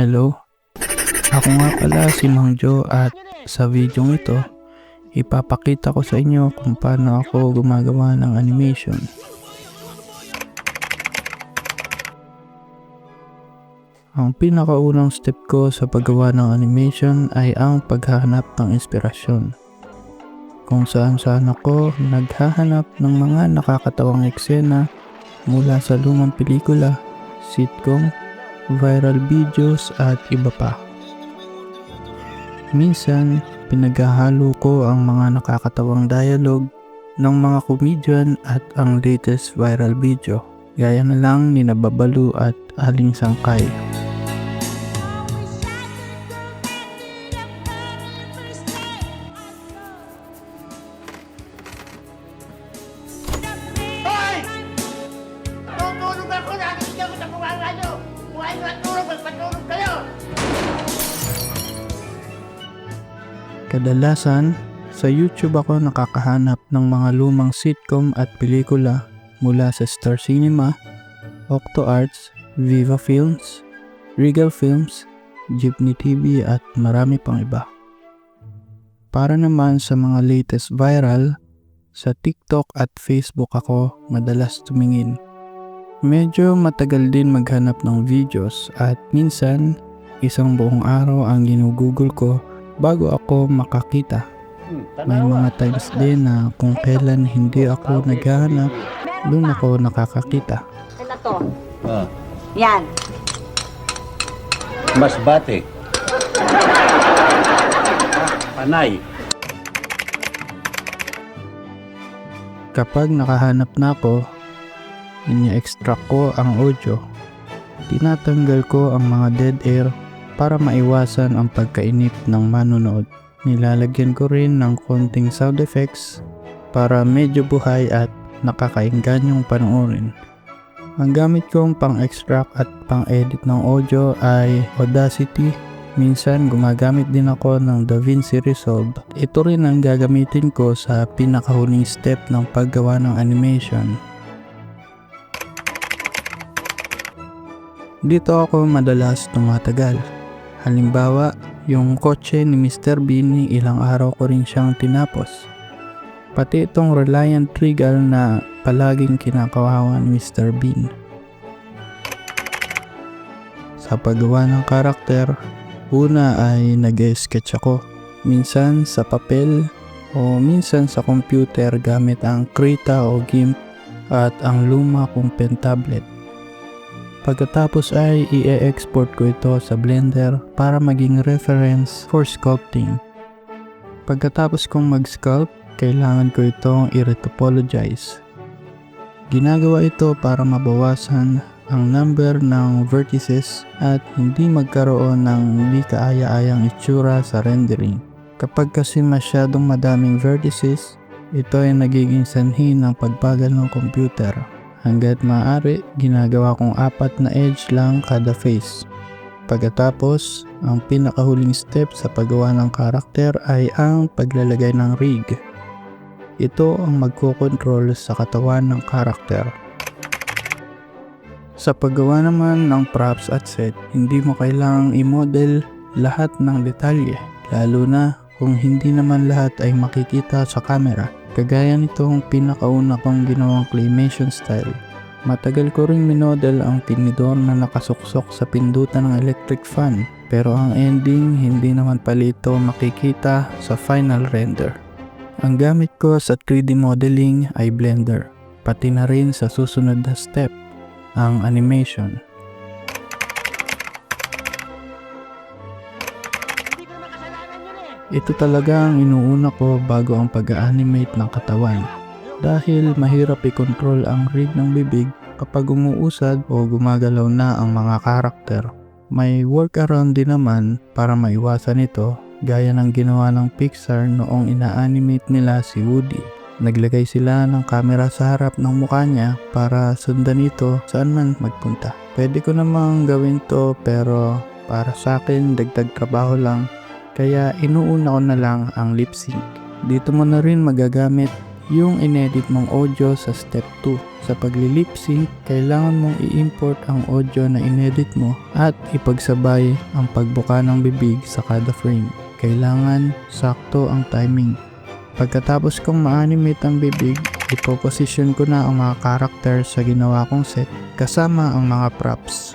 Hello, ako nga pala si Mang Jo at sa video ito, ipapakita ko sa inyo kung paano ako gumagawa ng animation. Ang pinakaunang step ko sa paggawa ng animation ay ang paghahanap ng inspirasyon. Kung saan ako naghahanap ng mga nakakatawang eksena mula sa lumang pelikula, sitcom, viral videos at iba pa. Minsan, pinaghahalo ko ang mga nakakatawang dialogue ng mga comedian at ang latest viral video, gaya na lang ni Nababalu at Aling Sangkay. Tutulog ako, nakikita ko sa kumanga nyo! Kung ay matulog, magpatulog kayo! Kadalasan, sa YouTube ako nakakahanap ng mga lumang sitcom at pelikula mula sa Star Cinema, Octo Arts, Viva Films, Regal Films, Jeepney TV at marami pang iba. Para naman sa mga latest viral, sa TikTok at Facebook ako madalas tumingin. Medyo matagal din maghanap ng videos at minsan isang buong araw ang ginugugol ko bago ako makakita. May mga times din na kung kailan hindi ako naghahanap, doon ako nakakakita. Ito to. Ah, Yan. mas bate. Panay. Kapag nakahanap na ako, inia-extract ko ang audio. Tinatanggal ko ang mga dead air para maiwasan ang pagkainip ng manonood. Nilalagyan ko rin ng konting sound effects para medyo buhay at nakakaingganyong panoorin. Ang gamit kong pang-extract at pang-edit ng audio ay Audacity. Minsan gumagamit din ako ng DaVinci Resolve. Ito rin ang gagamitin ko sa pinakahuling step ng paggawa ng animation. Dito ako madalas tumatagal. Halimbawa, yung kotse ni Mr. Bean, ilang araw ko rin siyang tinapos. Pati itong Reliant Regal na palaging kinakawawa ni Mr. Bean. Sa paggawa ng karakter, una ay nag-sketch ako. Minsan sa papel o minsan sa computer gamit ang Krita o GIMP at ang luma kong pen tablet. Pagkatapos ay i-export ko ito sa Blender para maging reference for sculpting. Pagkatapos kong mag-sculpt, kailangan ko itong i-retopologize. Ginagawa ito para mabawasan ang number ng vertices at hindi magkaroon ng hindi kaaya-ayang itsura sa rendering. Kapag kasi masyadong madaming vertices, ito ay nagiging sanhi ng pagbagal ng computer. Hanggat maaari, ginagawa kong 4 na edge lang kada face. Pagkatapos, ang pinakahuling step sa paggawa ng karakter ay ang paglalagay ng rig. Ito ang magkokontrol sa katawan ng karakter. Sa paggawa naman ng props at set, hindi mo kailangang i-model lahat ng detalye, lalo na kung hindi naman lahat ay makikita sa camera. Kagaya nitong pinakauna kong ginawang claymation style. Matagal ko ring minodel ang tinidor na nakasuksok sa pindutan ng electric fan, pero ang ending hindi naman pala ito makikita sa final render. Ang gamit ko sa 3D modeling ay Blender, pati na rin sa susunod na step, ang animation. Ito talaga ang inuuna ko bago ang pag-animate ng katawan. Dahil mahirap i-control ang rig ng bibig kapag umuusad o gumagalaw na ang mga karakter. May workaround din naman para maiwasan ito, gaya ng ginawa ng Pixar noong ina-animate nila si Woody. Naglagay sila ng camera sa harap ng mukha niya para sundan ito saan man magpunta. Pwede ko namang gawin to pero para sa akin dagdag trabaho lang. Kaya inuuna ko na lang ang lip sync. Dito mo na rin magagamit yung inedit mong audio sa step 2. Sa pagli-lip sync, kailangan mong i-import ang audio na inedit mo at ipagsabay ang pagbuka ng bibig sa kada frame. Kailangan sakto ang timing. Pagkatapos kong ma-animate ang bibig, ipoposition ko na ang mga character sa ginawa kong set kasama ang mga props.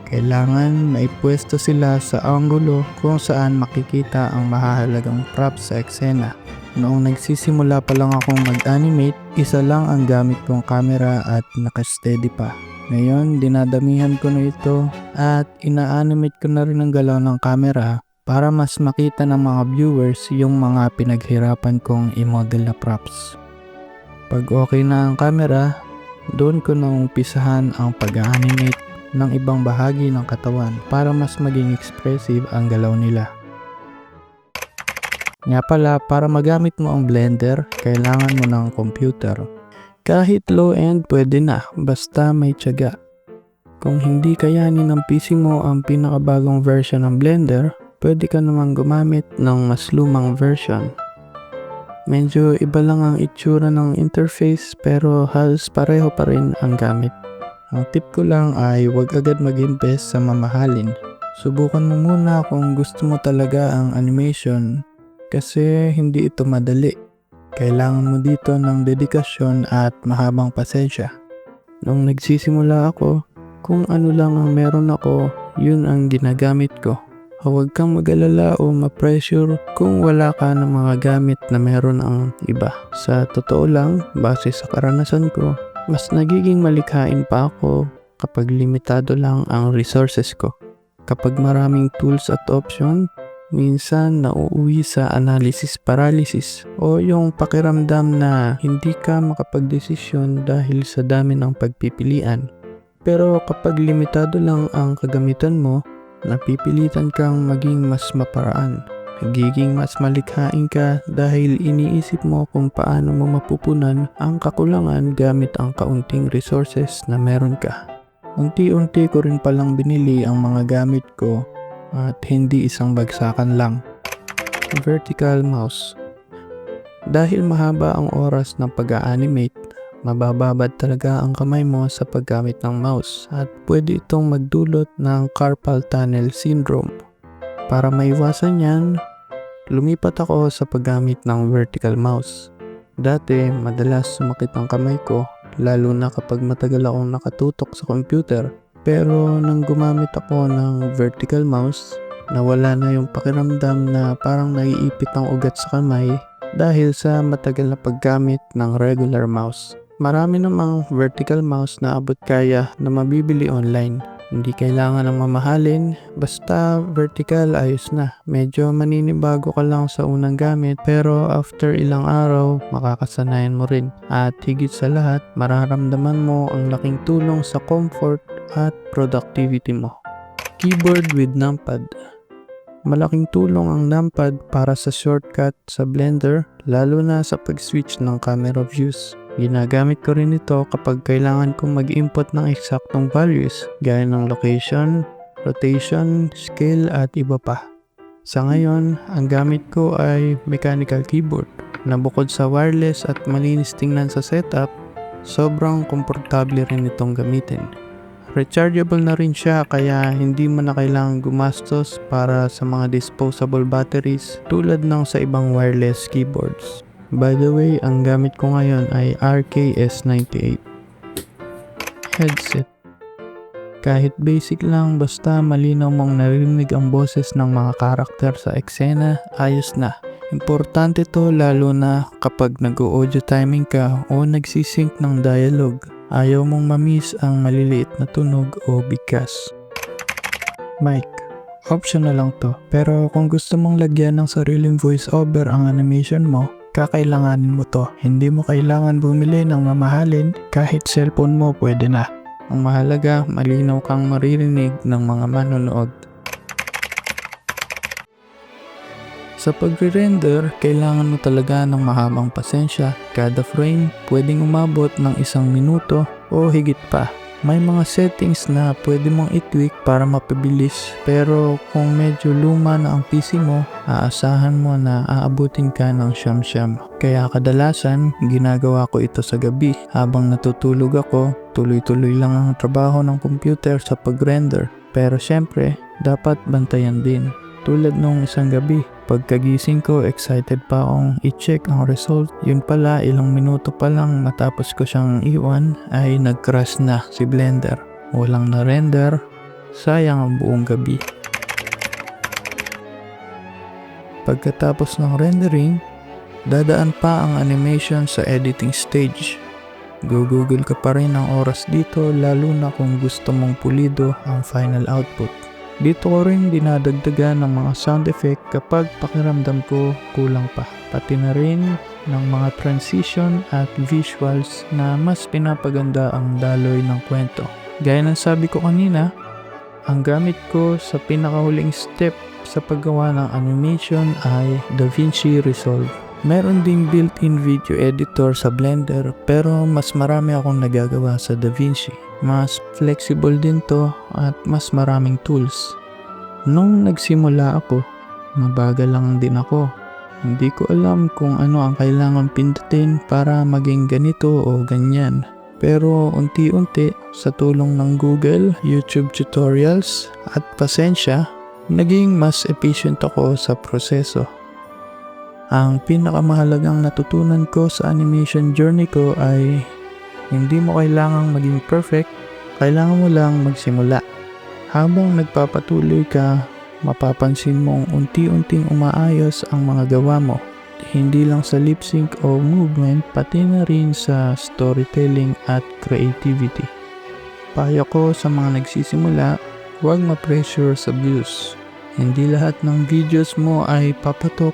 Kailangan maipwesto sila sa anggulo kung saan makikita ang mahahalagang props sa eksena. Noong nagsisimula pa lang akong mag-animate, isa lang ang gamit kong camera at naka-steady pa. Ngayon, dinadamihan ko na ito at ina-animate ko na rin ang galaw ng camera para mas makita ng mga viewers yung mga pinaghirapan kong i-model na props. Pag okay na ang camera, doon ko na umpisahan ang pag-animate ng ibang bahagi ng katawan para mas maging expressive ang galaw nila. Nga pala, para magamit mo ang Blender, kailangan mo ng computer. Kahit low-end pwede na, basta may tiyaga. Kung hindi kayanin ng PC mo ang pinakabagong version ng Blender, pwede ka naman gumamit ng mas lumang version. Medyo iba lang ang itsura ng interface pero halos pareho pa rin ang gamit. Ang tip ko lang ay huwag agad mag-invest sa mamahalin. Subukan mo muna kung gusto mo talaga ang animation kasi hindi ito madali. Kailangan mo dito ng dedikasyon at mahabang pasensya. Nung nagsisimula ako, kung ano lang ang meron ako, yun ang ginagamit ko. Huwag kang mag-alala o ma-pressure kung wala ka ng mga gamit na meron ang iba. Sa totoo lang, base sa karanasan ko, mas nagiging malikhain pa ako kapag limitado lang ang resources ko. Kapag maraming tools at option, minsan nauuwi sa analysis paralysis o yung pakiramdam na hindi ka makapagdesisyon dahil sa dami ng pagpipilian. Pero kapag limitado lang ang kagamitan mo, napipilitan kang maging mas maparaan. Nagiging mas malikhain ka dahil iniisip mo kung paano mo mapupunan ang kakulangan gamit ang kaunting resources na meron ka. Unti-unti ko rin palang binili ang mga gamit ko at hindi isang bagsakan lang. Vertical mouse. Dahil mahaba ang oras ng pag-animate, mabababad talaga ang kamay mo sa paggamit ng mouse at pwede itong magdulot ng carpal tunnel syndrome. Para maiwasan yan, lumipat ako sa paggamit ng vertical mouse. Dati, madalas sumakit ang kamay ko, lalo na kapag matagal akong nakatutok sa computer. Pero nang gumamit ako ng vertical mouse, nawala na yung pakiramdam na parang naiipit ang ugat sa kamay dahil sa matagal na paggamit ng regular mouse. Marami namang vertical mouse na abot kaya na mabibili online. Hindi kailangan ng mamahalin, basta vertical ayos na. Medyo maninibago ka lang sa unang gamit pero after ilang araw, makakasanayan mo rin. At higit sa lahat, mararamdaman mo ang laking tulong sa comfort at productivity mo. Keyboard with numpad. Malaking tulong ang numpad para sa shortcut sa Blender, lalo na sa pag-switch ng camera views. Ginagamit ko rin ito kapag kailangan kong mag-input ng eksaktong values gaya ng location, rotation, scale at iba pa. Sa ngayon, ang gamit ko ay mechanical keyboard na bukod sa wireless at malinis tingnan sa setup, sobrang komportable rin itong gamitin. Rechargeable na rin siya kaya hindi mo na kailangang gumastos para sa mga disposable batteries tulad ng sa ibang wireless keyboards. By the way, ang gamit ko ngayon ay RKS98. Headset. Kahit basic lang, basta malinaw mong narinig ang boses ng mga karakter sa eksena, ayos na. Importante to lalo na kapag nag-audio timing ka o nagsisync ng dialogue. Ayaw mong ma-miss ang maliliit na tunog o bigkas. Mic. Optional lang to, pero kung gusto mong lagyan ng sariling voiceover ang animation mo, kakailanganin mo to. Hindi mo kailangan bumili ng mamahalin, kahit cellphone mo pwede na. Ang mahalaga, malinaw kang maririnig ng mga manonood. Sa pagre-render, kailangan mo talaga ng mahabang pasensya. Kada frame pwedeng umabot ng 1 minuto o higit pa. May mga settings na pwede mong i-tweak para mapabilis, pero kung medyo luma na ang PC mo, aasahan mo na aabutin ka ng siyam-siyam. Kaya kadalasan, ginagawa ko ito sa gabi. Habang natutulog ako, tuloy-tuloy lang ang trabaho ng computer sa pag-render. Pero syempre, dapat bantayan din. Tulad nung isang gabi, pagkagising ko, excited pa akong i-check ang result. Yun pala, ilang minuto pa lang matapos ko siyang iwan ay nag-crash na si Blender. Walang na-render, sayang ang buong gabi. Pagkatapos ng rendering, dadaan pa ang animation sa editing stage. Google ka pa rin ang oras dito, lalo na kung gusto mong pulido ang final output. Dito ko rin dinadagdagan ng mga sound effect kapag pakiramdam ko kulang pa. Pati na rin ng mga transition at visuals na mas pinapaganda ang daloy ng kwento. Gaya ng sabi ko kanina, ang gamit ko sa pinakahuling step sa paggawa ng animation ay DaVinci Resolve. Meron ding built-in video editor sa Blender, pero mas marami akong nagagawa sa DaVinci. Mas flexible din to at mas maraming tools. Nung nagsimula ako, mabagal lang din ako. Hindi ko alam kung ano ang kailangan pindutin para maging ganito o ganyan. Pero unti-unti, sa tulong ng Google, YouTube tutorials at pasensya, naging mas efficient ako sa proseso. Ang pinakamahalagang natutunan ko sa animation journey ko ay hindi mo kailangang maging perfect, kailangan mo lang magsimula. Habang nagpapatuloy ka, mapapansin mong unti-unting umaayos ang mga gawa mo. Hindi lang sa lip sync o movement, pati na rin sa storytelling at creativity. Payo ko sa mga nagsisimula, huwag ma-pressure sa views. Hindi lahat ng videos mo ay papatok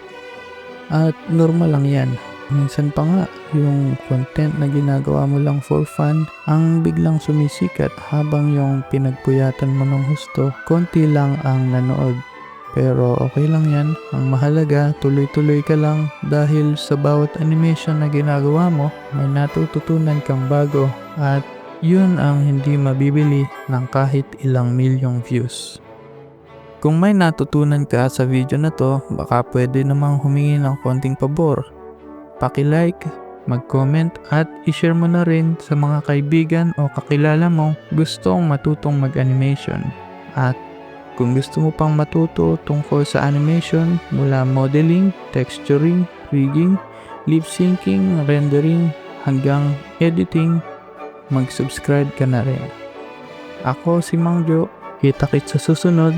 at normal lang yan. Minsan pa nga, yung content na ginagawa mo lang for fun ang biglang sumisikat habang yung pinagpuyatan mo ng husto, konti lang ang nanood. Pero okay lang yan. Ang mahalaga, tuloy-tuloy ka lang dahil sa bawat animation na ginagawa mo, may natututunan kang bago at yun ang hindi mabibili ng kahit ilang milyong views. Kung may natutunan ka sa video na to, baka pwede namang humingi ng konting pabor. Paki-like, mag-comment at i-share mo na rin sa mga kaibigan o kakilala mo gustong matutong mag-animation. At kung gusto mo pang matuto tungkol sa animation mula modeling, texturing, rigging, lip syncing, rendering hanggang editing, mag-subscribe ka na rin. Ako si Mang Jo, kita-kits sa susunod.